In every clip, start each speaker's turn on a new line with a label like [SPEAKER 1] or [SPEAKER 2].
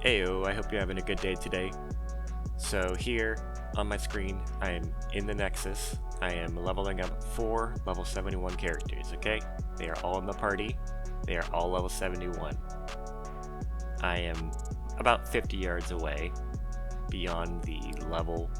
[SPEAKER 1] Heyo, I hope you're having a good day today. So here on my screen, I am in the Nexus. I am leveling up 4 level 71 characters, okay? They are all in the party. They are all level 71. I am about 50 yards away beyond the level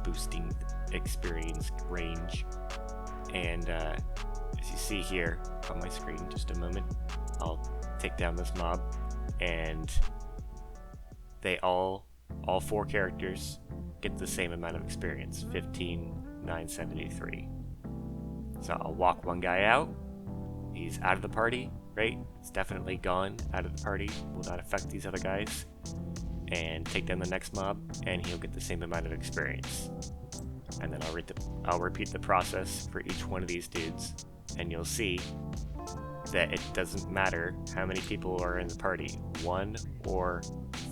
[SPEAKER 1] boosting experience range. And as you see here on my screen, just a moment, I'll take down this mob, and they all 4 characters get the same amount of experience, 15,973. So I'll walk one guy out. He's out of the party, right? He's definitely gone out of the party, will not affect these other guys. And take down the next mob, and he'll get the same amount of experience. And then I'll repeat the process for each one of these dudes, and you'll see that it doesn't matter how many people are in the party, 1 or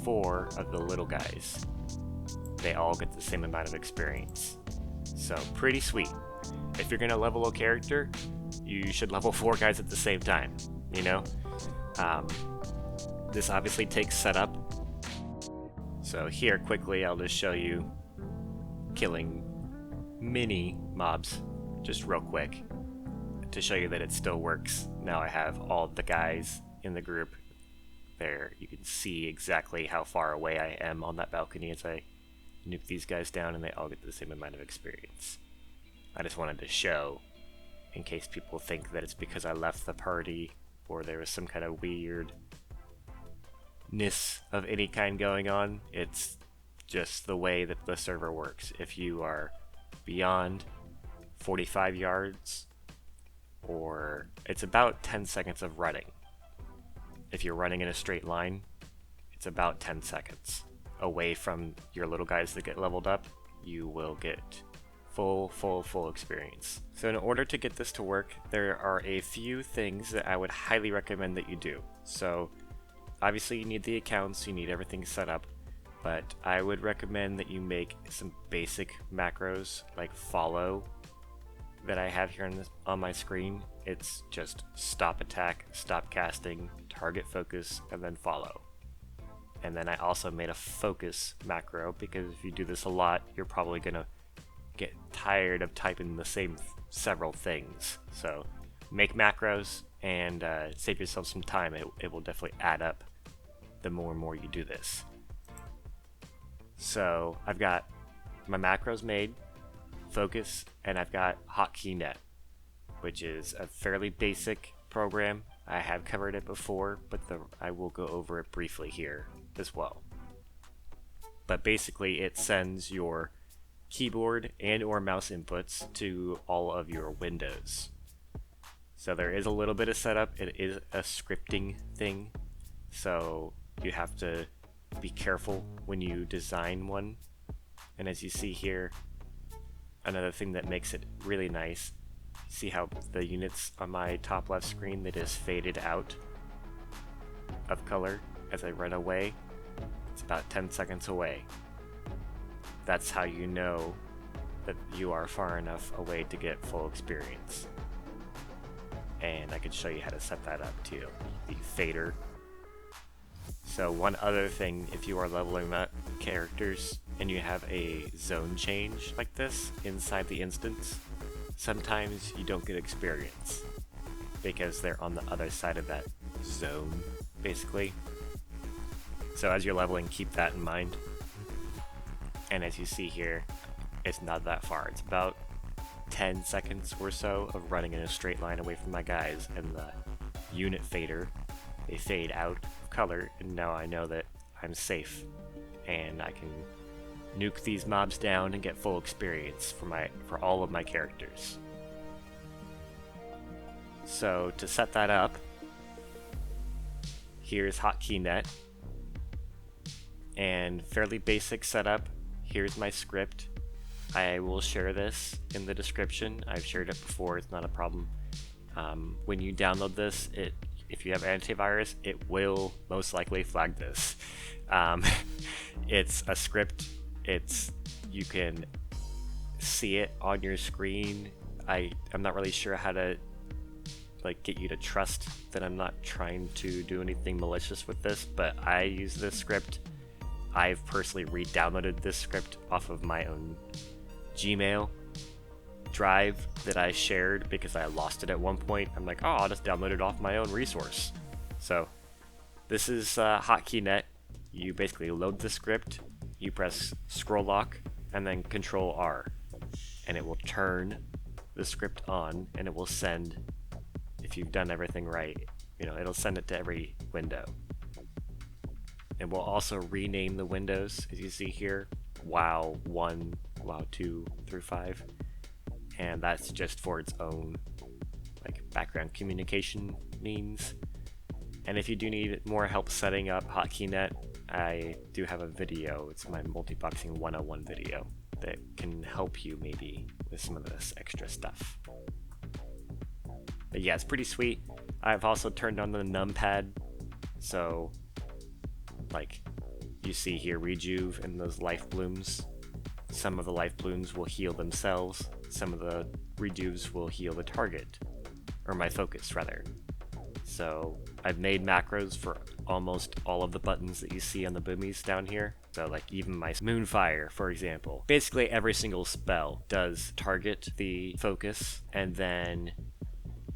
[SPEAKER 1] 4 of the little guys, they all get the same amount of experience. So pretty sweet. If you're gonna level a character, you should level 4 guys at the same time, you know? This obviously takes setup. So here quickly I'll just show you killing mini mobs just real quick to show you that it still works. Now I have all the guys in the group there. You can see exactly how far away I am on that balcony as I nuke these guys down, and they all get the same amount of experience. I just wanted to show, in case people think that it's because I left the party or there was some kind of weirdness of any kind going on. It's just the way that the server works. If you are beyond 45 yards, or it's about 10 seconds of running. If you're running in a straight line, it's about 10 seconds away from your little guys that get leveled up. You will get full experience. So in order to get this to work, there are a few things that I would highly recommend that you do. So obviously you need the accounts, you need everything set up, but I would recommend that you make some basic macros like follow that I have here on my screen. It's just stop attack, stop casting, target focus, and then follow. And then I also made a focus macro, because if you do this a lot, you're probably gonna get tired of typing the same several things. So make macros and save yourself some time. It will definitely add up the more and more you do this. So I've got my macros made, focus, and I've got HotKeyNet, which is a fairly basic program. I have covered it before, but I will go over it briefly here as well. But basically it sends your keyboard and or mouse inputs to all of your windows. So there is a little bit of setup. It is a scripting thing, so you have to be careful when you design one. And as you see here, another thing that makes it really nice, see how the units on my top left screen that is faded out of color as I run away? It's about 10 seconds away. That's how you know that you are far enough away to get full experience. And I can show you how to set that up too, the fader. So one other thing, if you are leveling up characters and you have a zone change like this inside the instance, sometimes you don't get experience because they're on the other side of that zone, basically. So as you're leveling, keep that in mind. And as you see here, it's not that far. It's about 10 seconds or so of running in a straight line away from my guys, and the unit fader, they fade out of color, and now I know that I'm safe and I can nuke these mobs down and get full experience for all of my characters. So to set that up, here's HotKeyNet, and fairly basic setup. Here's my script. I will share this in the description. I've shared it before, it's not a problem. When you download this, if you have antivirus, it will most likely flag this. It's a script. You can see it on your screen. I'm not really sure how to get you to trust that I'm not trying to do anything malicious with this, but I use this script I've personally re-downloaded this script off of my own Gmail drive that I shared because I lost it at one point. I'm like, oh, I'll just download it off my own resource. So this is HotKeyNet. You basically load the script, you press scroll lock, and then Control R, and it will turn the script on, and it will send, if you've done everything right, it'll send it to every window. And we'll also rename the windows, as you see here, WoW 1, WoW 2 through 5, and that's just for its own background communication means. And if you do need more help setting up HotKeyNet, I do have a video. It's my multiboxing 101 video that can help you maybe with some of this extra stuff. But yeah, it's pretty sweet. I've also turned on the numpad, so you see here, rejuve and those life blooms. Some of the life blooms will heal themselves. Some of the rejuves will heal the target, or my focus rather. So I've made macros for almost all of the buttons that you see on the boomies down here. So even my Moonfire, for example. Basically every single spell does target the focus and then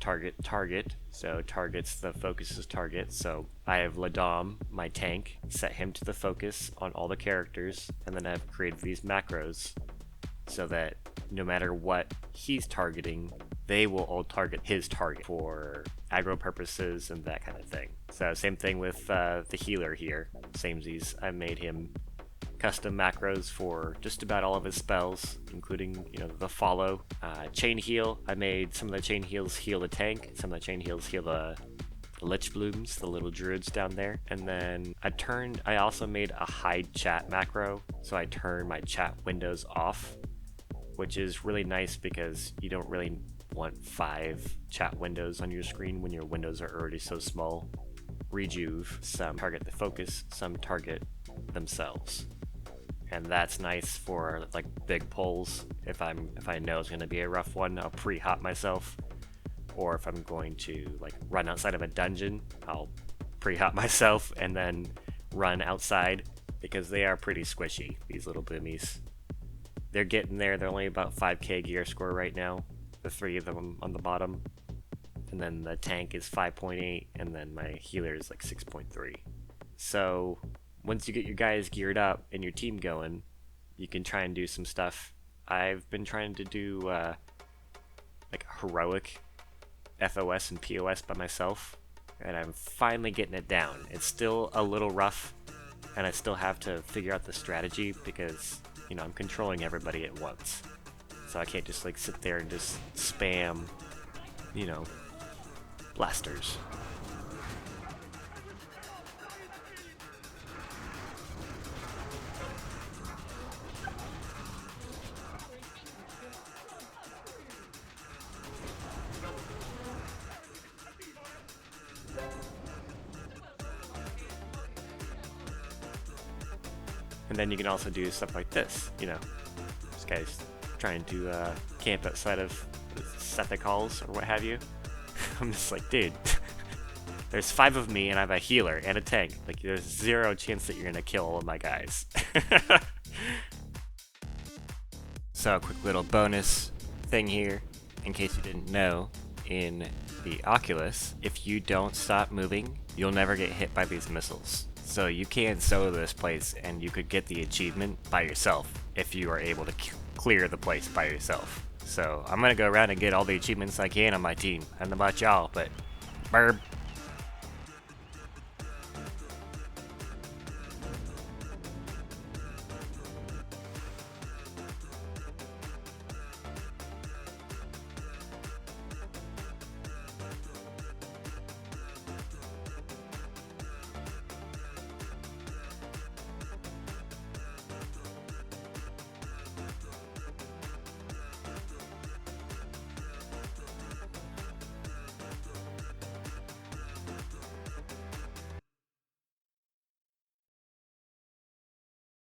[SPEAKER 1] target, so targets the focus's target. So I have Ladom, my tank, set him to the focus on all the characters, and then I've created these macros so that no matter what he's targeting, they will all target his target for aggro purposes and that kind of thing. So same thing with the healer here, samesies. I made him custom macros for just about all of his spells, including the follow. Chain heal, I made some of the chain heals heal the tank, some of the chain heals heal the lich blooms, the little druids down there. And then I also made a hide chat macro, so I turn my chat windows off, which is really nice because you don't really want 5 chat windows on your screen when your windows are already so small. Rejuve, some target the focus, some target themselves. And that's nice for big pulls. If I know it's going to be a rough one, I'll pre-hop myself. Or if I'm going to run outside of a dungeon, I'll pre-hop myself and then run outside, because they are pretty squishy, these little boomies. They're getting there. They're only about 5k gear score right now, the 3 of them on the bottom. And then the tank is 5.8, and then my healer is 6.3. So once you get your guys geared up and your team going, you can try and do some stuff. I've been trying to do heroic FOS and POS by myself, and I'm finally getting it down. It's still a little rough, and I still have to figure out the strategy because I'm controlling everybody at once. So I can't just sit there and just spam, blasters. And then you can also do stuff like this, this guy's trying to camp outside of Sethic halls or what have you. I'm just dude, there's 5 of me and I have a healer and a tank. There's 0 chance that you're gonna kill all of my guys. So a quick little bonus thing here, in case you didn't know, in the Oculus, if you don't stop moving, you'll never get hit by these missiles. So you can solo this place and you could get the achievement by yourself if you are able to clear the place by yourself. So I'm gonna go around and get all the achievements I can on my team. I don't know about y'all, but burb.